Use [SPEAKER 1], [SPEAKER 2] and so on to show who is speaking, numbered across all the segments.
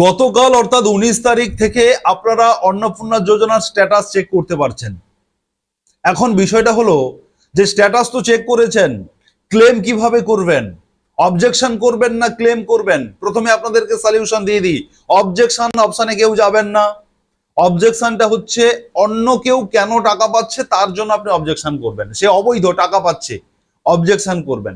[SPEAKER 1] গতকাল অর্থাৎ 19 তারিখ থেকে আপনারা অন্নপূর্ণা যোজনার স্ট্যাটাস চেক করতে পারছেন। এখন বিষয়টা হলো যে স্ট্যাটাস তো চেক করেছেন, ক্লেম কিভাবে করবেন, অবজেকশন করবেন না ক্লেম করবেন। প্রথমে আপনাদেরকে সলিউশন দিয়ে দিই, অবজেকশন অপশনে কেউ যাবেন না। অবজেকশনটা হচ্ছে অন্য কেউ কেন টাকা পাচ্ছে তার জন্য আপনি অবজেকশন করবেন, সে অবৈধ টাকা পাচ্ছে, অবজেকশন করবেন।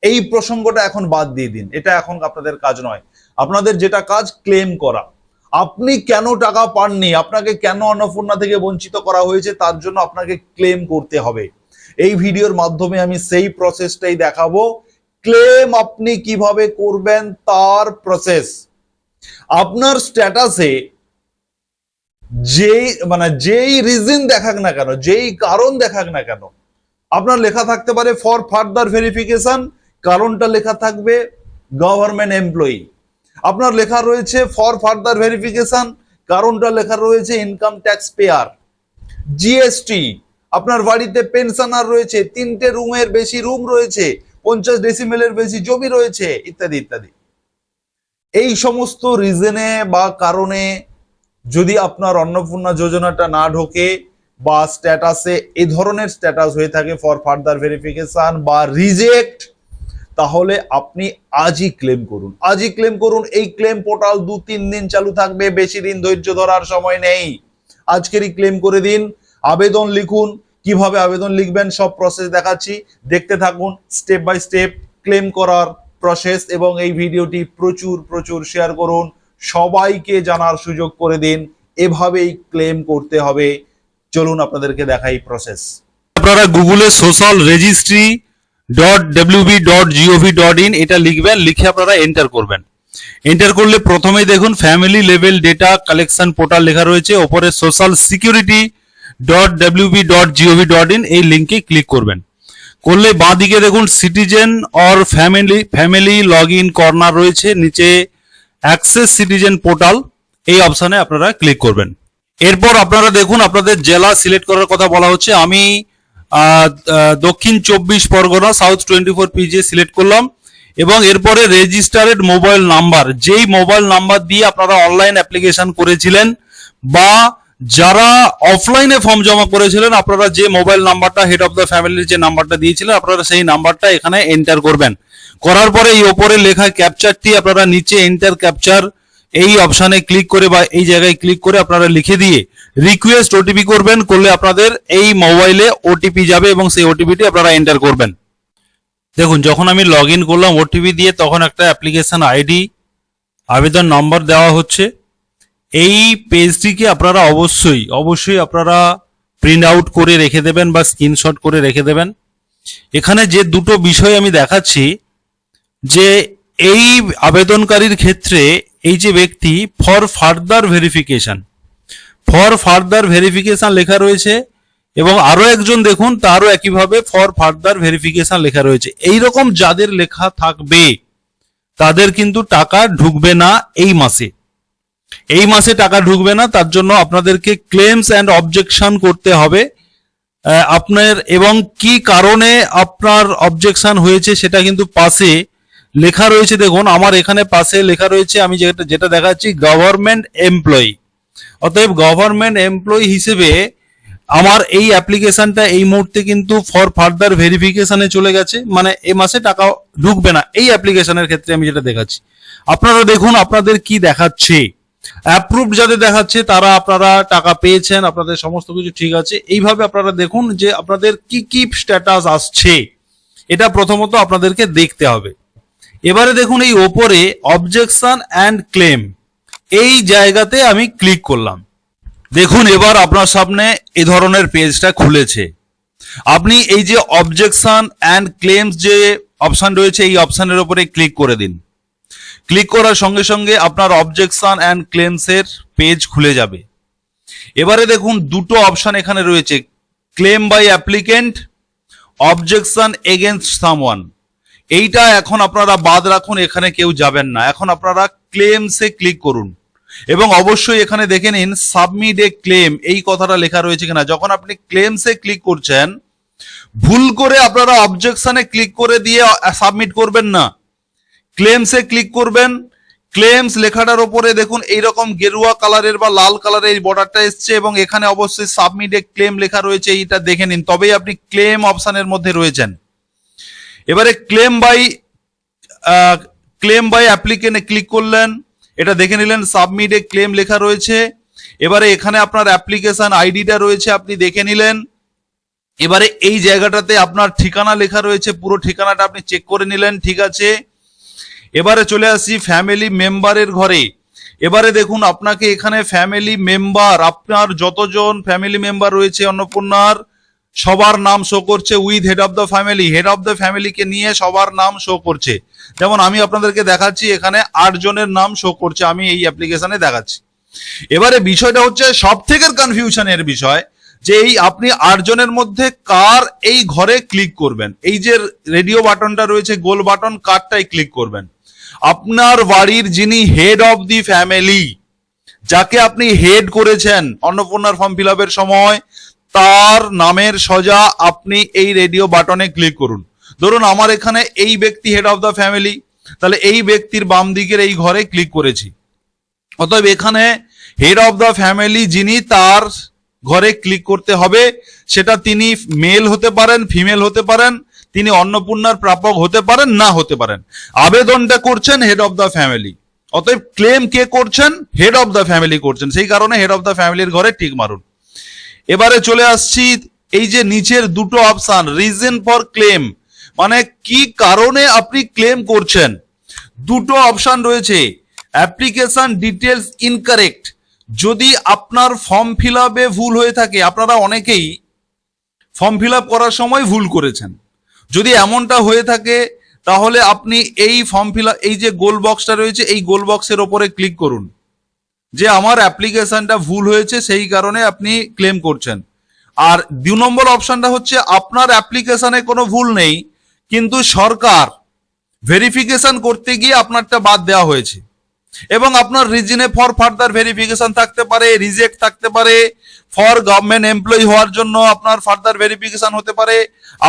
[SPEAKER 1] এই প্রসঙ্গটা এখন বাদ দিয়ে দিন, এটা এখন আপনাদের কাজ নয়। আপনাদের যেটা কাজ ক্লেম করা। আপনি কেন টাকা পাননি, আপনাকে কেন অন্নপূর্ণা থেকে বঞ্চিত করা হয়েছে তার জন্য আপনাকে ক্লেম করতে হবে। এই ভিডিওর মাধ্যমে আমি সেই প্রসেসটাই দেখাবো, ক্লেম আপনি কিভাবে করবেন তার প্রসেস। আপনার স্ট্যাটাসে যেই রিজন দেখাক না কেন, যেই কারণ দেখাক না কেন, আপনার লেখা থাকতে পারে ফর ফার্দার ভেরিফিকেশন, কারণটা লেখা থাকবে গভর্নমেন্ট এমপ্লয়ি। আপনার লেখা রয়েছে ফর ফার্দার ভেরিফিকেশন, কারণটা লেখা রয়েছে ইনকাম ট্যাক্স পেয়ার। জিএসটি, আপনার বাড়িতে পেনশনার রয়েছে, 3টে রুমের বেশি রুম রয়েছে, 50 ডেসিমেলের বেশি জমি রয়েছে, ইত্যাদি ইত্যাদি। এই সমস্ত রিজনে বা কারণে যদি আপনার অন্নপূর্ণা যোজনাটা না ঢোকে বা স্ট্যাটাসে এই ধরনের স্ট্যাটাস হয়ে থাকে ফর ফার্দার ভেরিফিকেশন বা রিজেক্ট, তাহলে আপনি আজই ক্লেম করুন, আজই ক্লেম করুন। এই ক্লেম পোর্টাল 2-3 দিন চালু থাকবে, বেশি দিন ধৈর্য ধরার সময় নেই। আজকেরই ক্লেম করে দিন। আবেদন লিখুন, কিভাবে আবেদন লিখবেন সব প্রসেস দেখাচ্ছি, দেখতে থাকুন স্টেপ বাই স্টেপ ক্লেম করার প্রসেস। এবং এই ভিডিওটি প্রচুর প্রচুর শেয়ার করুন, সবাইকে জানার সুযোগ করে দিন, এভাবেই ক্লেম করতে হবে। চলুন আপনাদেরকে দেখাই প্রসেস।
[SPEAKER 2] আপনারা গুগলে সোশ্যাল রেজিস্ট্রি .wb.gov.in এটা লিখবেন, লিখে আপনারা এন্টার করবেন। এন্টার করলে প্রথমেই দেখুন family level data collection portal লেখা রয়েছে, ওপরে সোশ্যাল সিকিউরিটি .wb.gov.in এই লিঙ্কে ক্লিক করবেন। করলে বাঁ দিকে দেখুন citizen or family log in corner রয়েছে, নিচে অ্যাক্সেস সিটিজেন পোর্টাল, এই অপশনে আপনারা ক্লিক করবেন। এরপর আপনারা দেখুন আপনাদের জেলা সিলেক্ট করার কথা বলা হচ্ছে। আমি দক্ষিণ 24 পরগনা সাউথ 24 পিজে সিলেক্ট করলাম এবং এরপরে রেজিস্টার্ড মোবাইল নাম্বার, যেই মোবাইল নাম্বার দিয়ে আপনারা অনলাইন অ্যাপ্লিকেশন করেছিলেন বা যারা অফলাইনে ফর্ম জমা করেছিলেন, আপনারা যে মোবাইল নাম্বারটা হেড অফ দ্য ফ্যামিলির যে নাম্বারটা দিয়েছিলেন, আপনারা সেই নাম্বারটা এখানে এন্টার করবেন। করার পরে এই ওপরে লেখা ক্যাপচারটি আপনারা নিচে এন্টার ক্যাপচার এই অপশানে ক্লিক করে বা এই জায়গায় ক্লিক করে আপনারা লিখে দিয়ে রিকোয়েস্ট ওটিপি করবেন। করলে আপনাদের এই মোবাইলে ওটিপি যাবে এবং সেই ওটিপিটি আপনারা এন্টার করবেন। দেখুন যখন আমি লগ ইন করলাম ওটিপি দিয়ে, তখন একটা অ্যাপ্লিকেশন আইডি আবেদন নম্বর দেওয়া হচ্ছে। এই পেজটিকে আপনারা অবশ্যই আপনারা প্রিন্ট আউট করে রেখে দেবেন বা স্ক্রিনশট করে রেখে দেবেন। এখানে যে দুটো বিষয় আমি দেখাচ্ছি, যে এই আবেদনকারীর ক্ষেত্রে এই যে ব্যক্তি ফর ফার্দার ভেরিফিকেশন লেখা রয়েছে এবং আরো একজন দেখুন তারও একইভাবে ফর ফার্দার ভেরিফিকেশন লেখা রয়েছে। এইরকম যাদের লেখা থাকবে তাদের কিন্তু টাকা ঢুকবে না এই মাসে টাকা ঢুকবে না। তার জন্য আপনাদেরকে ক্লেমস অ্যান্ড অবজেকশন করতে হবে আপনার, এবং কি কারণে আপনার অবজেকশন হয়েছে সেটা কিন্তু পাশে লেখা রয়েছে। দেখুন আমার এখানে পাশে লেখা রয়েছে, আমি যেটা দেখাচ্ছি গভর্নমেন্ট এমপ্লয়ি। অতএব গভর্নমেন্ট এমপ্লয়ি হিসেবে আমার এই অ্যাপ্লিকেশনটা এই মুহূর্তে কিন্তু ফর ফার্দার ভেরিফিকেশনে চলে গেছে, মানে এই মাসে টাকা ঢুকবে না এই অ্যাপ্লিকেশনের ক্ষেত্রে আমি যেটা দেখাচ্ছি। আপনারা দেখুন আপনাদের কি দেখাচ্ছে, অ্যাপ্রুভড যাদের দেখাচ্ছে তারা আপনারা টাকা পেয়েছেন, আপনাদের সমস্ত কিছু ঠিক আছে। এইভাবে আপনারা দেখুন যে আপনাদের কি কি স্ট্যাটাস আসছে, এটা প্রথমত আপনাদেরকে দেখতে হবে। এবারে দেখুন এই ওপরে অবজেকশন অ্যান্ড ক্লেম এই জায়গাতে আমি ক্লিক করলাম। দেখুন এবার আপনার সামনে এই ধরনের পেজটা খুলেছে। আপনি এই যে অবজেকশন অ্যান্ড ক্লেমস যে অপশন রয়েছে এই অপশনের উপরে ক্লিক করে দিন। ক্লিক করার সঙ্গে সঙ্গে আপনার অবজেকশন অ্যান্ড ক্লেমস এর পেজ খুলে যাবে। এবারে দেখুন দুটো অপশন এখানে রয়েছে, claim by applicant, objection against someone. এইটা এখন আপনারা বাদ রাখুন, এখানে কেউ যাবেন না। এখন আপনারা ক্লেমসে ক্লিক করুন এবং অবশ্যই এখানে দেখে নিন সাবমিট এ ক্লেম এই কথাটা লেখা রয়েছে কিনা। যখন আপনি ক্লেমসে ক্লিক করছেন, ভুল করে আপনারা অবজেকশনে ক্লিক করে দিয়ে সাবমিট করবেন না, ক্লেমসে ক্লিক করবেন।
[SPEAKER 1] ক্লেমস লেখাটার উপরে দেখুন এইরকম গেরুয়া কালারের বা লাল কালারের এই বর্ডারটা এসছে এবং এখানে অবশ্যই সাবমিট এ ক্লেম লেখা রয়েছে, এইটা দেখে নিন, তবেই আপনি ক্লেম অপশনের মধ্যে রয়েছেন। এবারে ক্লেম বাই অ্যাপ্লিকেন্টে ক্লিক করলেন, এটা দেখে নিলেন সাবমিট এ ক্লেম লেখা রয়েছে। এবারে এখানে আপনার অ্যাপ্লিকেশন আইডিটা রয়েছে, আপনি দেখে নিলেন। এবারে এই জায়গাটাতে আপনার ঠিকানা লেখা রয়েছে, পুরো ঠিকানাটা আপনি চেক করে নিলেন, ঠিক আছে। এবারে চলে আসি ফ্যামিলি মেম্বারের ঘরে। এবারে দেখুন আপনাকে এখানে ফ্যামিলি মেম্বার, আপনার যতজন ফ্যামিলি মেম্বার রয়েছে অন্নপূর্ণার সবার নাম শো করছে with head of the family, head of the ফ্যামিলিকে নিয়ে সবার নাম শো করছে। যেমন আমি আপনাদেরকে দেখাচ্ছি এখানে 8 জনের নাম শো করছে, আমি এই অ্যাপ্লিকেশনে দেখাচ্ছি। এবারে বিষয়টা হচ্ছে সব থেকে কনফিউশনের বিষয় যে এই আপনি 8 জনের মধ্যে কার এই ঘরে ক্লিক করবেন। এই যে রেডিও বাটনটা রয়েছে গোল বাটন, কারটাই ক্লিক করবেন। আপনার বাড়ির যিনি হেড অফ দি ফ্যামিলি, যাকে আপনি হেড করেছেন অন্নপূর্ণার ফর্ম ফিল আপের সময়, তার নামের সোজা আপনি এই রেডিও বাটনে ক্লিক করুন। ধরুন আমার এখানে এই ব্যক্তি হেড অফ দ্য ফ্যামিলি, তাহলে এই ব্যক্তির বাম দিকের এই ঘরে ক্লিক করেছি। অতএব এখানে হেড অফ দ্য ফ্যামিলি যিনি, তার ঘরে ক্লিক করতে হবে। সেটা তিনি মেল হতে পারেন, ফিমেল হতে পারেন, তিনি অন্নপূর্ণার প্রাপক হতে পারেন, না হতে পারেন। আবেদনটা করছেন হেড অফ দ্য ফ্যামিলি, অতএব ক্লেম কে করছেন? হেড অফ দ্য ফ্যামিলি করছেন, সেই কারণে হেড অফ দ্য ফ্যামিলির ঘরে টিক মারুন। এবারে চলে আসছি এই যে নিচের দুটো অপশন, রিজন ফর ক্লেম, মানে কি কারণে আপনি ক্লেম করছেন। দুটো অপশন রয়েছে, অ্যাপ্লিকেশন ডিটেলস ইনকারেক্ট, যদি আপনার ফর্ম ফিল আপে ভুল হয়ে থাকে, আপনারা অনেকেই ফর্ম ফিল আপ করার সময় ভুল করেছেন, যদি এমনটা হয়ে থাকে তাহলে আপনি এই ফর্ম ফিল আপ, এই যে গোল বক্সটা রয়েছে এই গোল বক্সের ওপরে ক্লিক করুন যে আমার অ্যাপ্লিকেশনটা ভুল হয়েছে, সেই কারণে আপনি ক্লেম করছেন। আর 2 নম্বর অপশনটা হচ্ছে আপনার অ্যাপ্লিকেশনে কোনো ভুল নেই, কিন্তু সরকার ভেরিফিকেশন করতে গিয়ে আপনারটা বাদ দেওয়া হয়েছে এবং আপনার রিজনে ফর ফার্দার ভেরিফিকেশন থাকতে পারে, রিজেক্ট থাকতে পারে, ফর গভর্নমেন্ট এমপ্লয়ি হওয়ার জন্য আপনার ফার্দার ভেরিফিকেশন হতে পারে,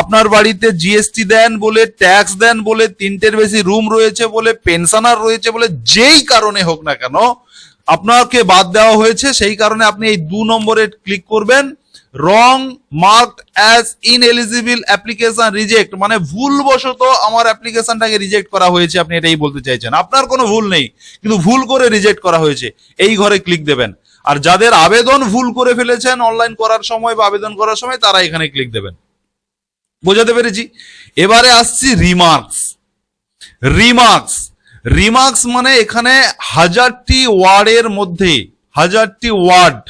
[SPEAKER 1] আপনার বাড়িতে জিএসটি দেন বলে, ট্যাক্স দেন বলে, 3টের বেশি রুম রয়েছে বলে, পেনশনার রয়েছে বলে, যেই কারণে হোক না কেন আপনাকে বাদ দেওয়া হয়েছে, সেই কারণে আপনি এই 2 নম্বরে ক্লিক করবেন। Wrong marked as ineligible application reject, মানে ভুলবশত আমার অ্যাপ্লিকেশনটাকে রিজেক্ট করা হয়েছে, আপনি এটাই বলতে চাইছেন। আপনার কোনো ভুল নেই, কিন্তু ভুল করে রিজেক্ট করা হয়েছে, এই ঘরে ক্লিক দেবেন। আর যাদের আবেদন ভুল করে ফেলেছেন অনলাইন করার সময় বা আবেদন করার সময়, তারা এখানে ক্লিক দেবেন। বোঝাতে পেরেছি? এবারে আসছি রিমার্কস। রিমার্কস মানে এখানে 1000টি ওয়ার্ডের মধ্যে, 1000টি ওয়ার্ড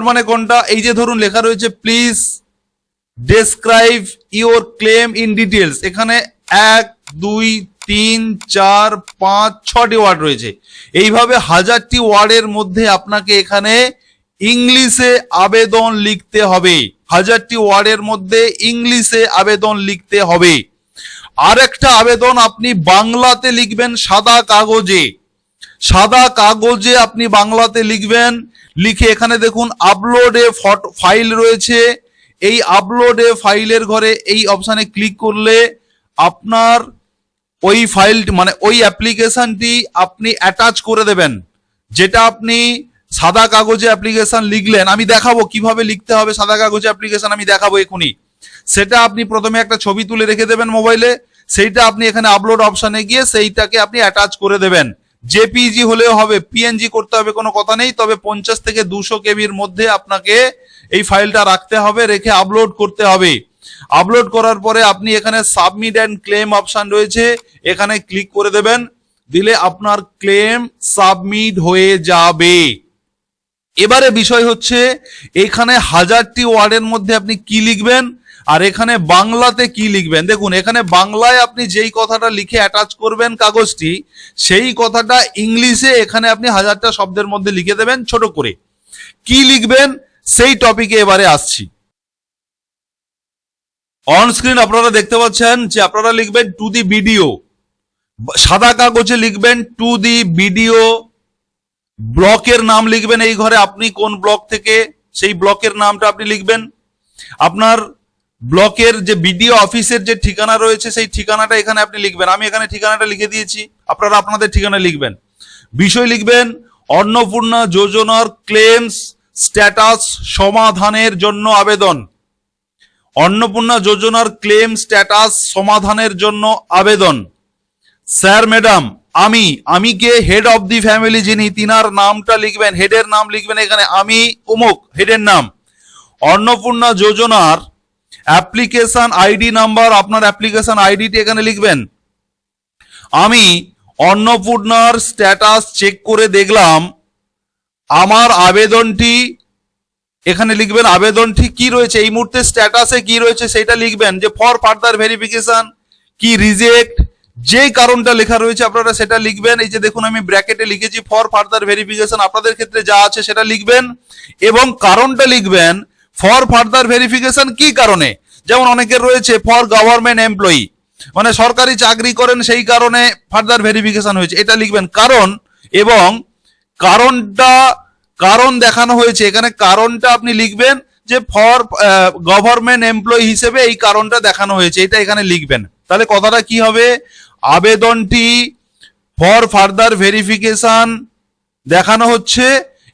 [SPEAKER 1] মানে কোনটা? এই যে ধরুন লেখা রয়েছে please describe your claim in details, এখানে 1 2 3 4 5 6টি ওয়ার্ড রয়েছে। এইভাবে 1000টি ওয়ার্ডের মধ্যে আপনাকে এখানে ইংলিশে আবেদন লিখতে হবে, 1000টি ওয়ার্ডের মধ্যে ইংলিশে আবেদন লিখতে হবে। আরেকটা আবেদন আপনি বাংলাতে লিখবেন, সাদা কাগজে আপনি বাংলাতে লিখবেন। লিখে এখানে দেখুন আপলোড এ ফাইল রয়েছে, এই আপলোড এ ফাইলের ঘরে এই অপশানে ক্লিক করলে আপনার ওই ফাইলটি মানে ওই অ্যাপ্লিকেশনটি আপনি অ্যাটাচ করে দেবেন। যেটা আপনি সাদা কাগজে অ্যাপ্লিকেশন লিখলেন, আমি দেখাবো কিভাবে লিখতে হবে সাদা কাগজে অ্যাপ্লিকেশন, আমি দেখাবো এখনই। সেটা আপনি প্রথমে একটা ছবি তুলে রেখে দেবেন মোবাইলে, সেইটা আপনি এখানে আপলোড অপশানে গিয়ে সেইটাকে আপনি অ্যাটাচ করে দেবেন। জেপিজি হলেও হবে, পিএনজি করতে হবে, কোনো কথা নেই, তবে 50 থেকে 200 কেবির মধ্যে আপনাকে এই ফাইলটা রাখতে হবে, রেখে আপলোড করতে হবে। আপলোড করার পরে আপনি এখানে সাবমিট অ্যান্ড ক্লেম অপশন রয়েছে, এখানে ক্লিক করে দেবেন, দিলে আপনার ক্লেম সাবমিট হয়ে যাবে। এবারে বিষয় হচ্ছে এখানে 1000টি ওয়ার্ডের মধ্যে আপনি কি লিখবেন আর এখানে বাংলাতে কি লিখবেন। দেখুন এখানে বাংলায় আপনি যেই কথাটা লিখে অ্যাটাচ করবেন কাগজটি, সেই কথাটা ইংলিশে এখানে আপনি 1000টা শব্দের মধ্যে লিখে দেবেন ছোট করে। কি লিখবেন সেই টপিকে এবারে আসছি। অন স্ক্রিন আপনারা দেখতে পাচ্ছেন যে আপনারা লিখবেন টু দি ভিডিও, সাদা কাগজে লিখবেন টু দি ভিডিও। ব্লকের নাম লিখবেন এই ঘরে, আপনি কোন ব্লক থেকে, সেই ব্লকের নামটা আপনি লিখবেন। আপনার ব্লকের যে বিডিও অফিসের যে ঠিকানা রয়েছে সেই ঠিকানাটা এখানে আপনি লিখবেন। আমি এখানে ঠিকানাটা লিখে দিয়েছি, আপনারা আপনাদের ঠিকানা লিখবেন। বিষয় লিখবেন অন্নপূর্ণা যোজনার ক্লেমস স্ট্যাটাস সমাধানের জন্য আবেদন। অন্নপূর্ণা যোজনার ক্লেম স্ট্যাটাস সমাধানের জন্য আবেদন। স্যার ম্যাডাম আমি কে, হেড অফ দি ফ্যামিলি যিনি, তিনার নামটা লিখবেন, হেডের নাম লিখবেন এখানে, আমি অমুক, হেডের নাম। অন্নপূর্ণা যোজনার অ্যাপ্লিকেশন আইডি নাম্বার, আপনার অ্যাপ্লিকেশন আইডিটি এখানে লিখবেন। আমি অন্নপূর্ণার স্ট্যাটাস চেক করে দেখলাম আমার আবেদনটি, এখানে লিখবেন আবেদনটি কি রয়েছে এই মুহূর্তে স্ট্যাটাসে কি রয়েছে সেটা লিখবেন, যে ফর ফার্দার ভেরিফিকেশন কি রিজেক্ট, যে কারণটা লেখা রয়েছে আপনারা সেটা লিখবেন। এই যে দেখুন আমি ব্র্যাকেটে লিখেছি ফর ফার্দার ভেরিফিকেশন, আপনাদের ক্ষেত্রে যা আছে সেটা লিখবেন এবং কারণটা লিখবেন ফর ফার্দার ভেরিফিকেশন কি কারণে। যেমন অনেকের রয়েছে ফর গভর্নমেন্ট এমপ্লয়ি, মানে সরকারি চাকরি করেন সেই কারণে ফার্দার ভেরিফিকেশন হয়েছে, এটা লিখবেন কারণ। এবং কারণ দেখানো হয়েছে এখানে, কারণটা আপনি লিখবেন যে ফর গভর্নমেন্ট এমপ্লয়ি হিসেবে এই কারণটা দেখানো হয়েছে, এটা এখানে লিখবেন। তাহলে কথাটা কি হবে, আবেদনটি ফর ফার্দার ভেরিফিকেশন দেখানো হচ্ছে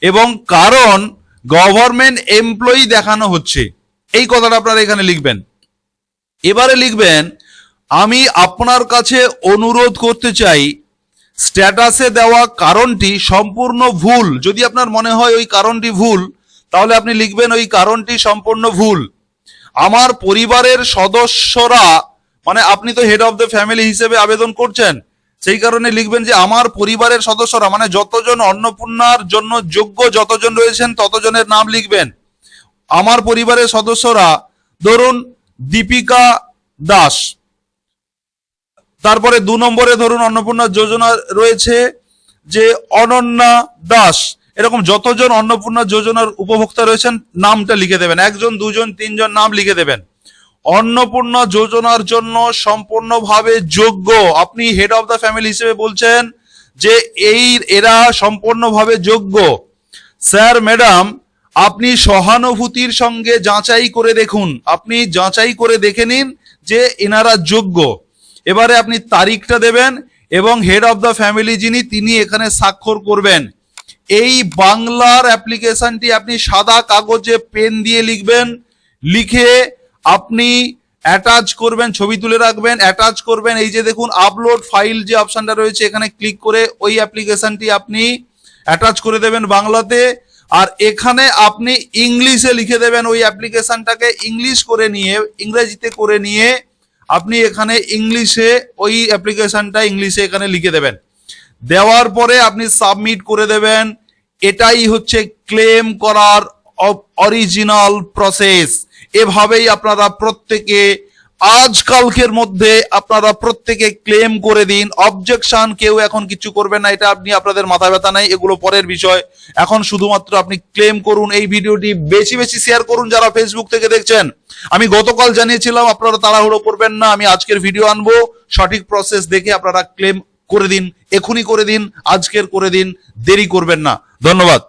[SPEAKER 1] এবং কারণ গভর্নমেন্ট এমপ্লয়ি দেখানো হচ্ছে, এই কথাটা আপনারা এখানে লিখবেন। এবারে লিখবেন আমি আপনার কাছে অনুরোধ করতে চাই স্ট্যাটাসে দেওয়া কারণটি সম্পূর্ণ ভুল। যদি আপনার মনে হয় ওই কারণটি ভুল, তাহলে আপনি লিখবেন ওই কারণটি সম্পূর্ণ ভুল। আমার পরিবারের সদস্যরা, মানে আপনি তো হেড অফ দ্য ফ্যামিলি হিসেবে আবেদন করছেন, সেই কারণে লিখবেন যে আমার পরিবারের সদস্যরা, মানে যতজন অন্নপূর্ণার জন্য যোগ্য যতজন রয়েছেন ততজনের নাম লিখবেন। আমার পরিবারের সদস্যরা ধরুন দীপিকা দাস, তারপরে 2 নম্বরে ধরুন অন্নপূর্ণা যোজনা রয়েছে যে অনন্যা দাস, এরকম যতজন অন্নপূর্ণা যোজনার উপভোক্তা রয়েছেন নামটা লিখে দেবেন, 1 জন 2 জন 3 জন নাম লিখে দেবেন। অন্নপূর্ণা যোজনার জন্য সম্পূর্ণভাবে যোগ্য, আপনি হেড অফ দ্য ফ্যামিলি হিসেবে বলছেন যে এরা সম্পূর্ণভাবে যোগ্য। স্যার ম্যাডাম আপনি সহানুভূতির সঙ্গে যাচাই করে দেখুন, আপনি যাচাই করে দেখে নিন যে এনারা যোগ্য। এবারে আপনি তারিখটা দেবেন এবং হেড অফ দ্য ফ্যামিলি যিনি তিনি এখানে স্বাক্ষর করবেন। এই বাংলার অ্যাপ্লিকেশনটি আপনি সাদা কাগজে পেন দিয়ে লিখবেন, লিখে আপনি অ্যাটাচ করবেন, ছবি তুলে রাখবেন, অ্যাটাচ করবেন। এই যে দেখুন আপলোড ফাইল যে অপশনটা রয়েছে এখানে ক্লিক করে ওই অ্যাপ্লিকেশনটি আপনি অ্যাটাচ করে দেবেন বাংলাতে, আর এখানে আপনি ইংলিশে লিখে দেবেন ওই অ্যাপ্লিকেশনটাকে, ইংলিশ করে নিয়ে ইংরেজিতে করে নিয়ে আপনি এখানে ইংলিশে ওই অ্যাপ্লিকেশনটা ইংলিশে এখানে লিখে দেবেন। দেওয়ার পরে আপনি সাবমিট করে দেবেন। এটাই হচ্ছে ক্লেম করার অরিজিনাল প্রসেস। এভাবেই আপনারা প্রত্যেকে আজকালকের মধ্যে আপনারা প্রত্যেকে ক্লেম করে দিন। অবজেকশন কেউ এখন কিছু করবেন না, এটা আপনি আপনাদের মাথা ব্যথা নাই, এগুলো পরের বিষয়। এখন শুধুমাত্র আপনি ক্লেম করুন। এই ভিডিওটি বেশি বেশি শেয়ার করুন যারা ফেসবুক থেকে দেখছেন। আমি গতকাল জানিয়েছিলাম আপনারা তাড়াহুড়ো করবেন না, আমি আজকের ভিডিও আনবো, সঠিক প্রসেস দেখে আপনারা ক্লেম করে দিন, এখনই করে দিন, আজকের করে দিন, দেরি করবেন না। ধন্যবাদ।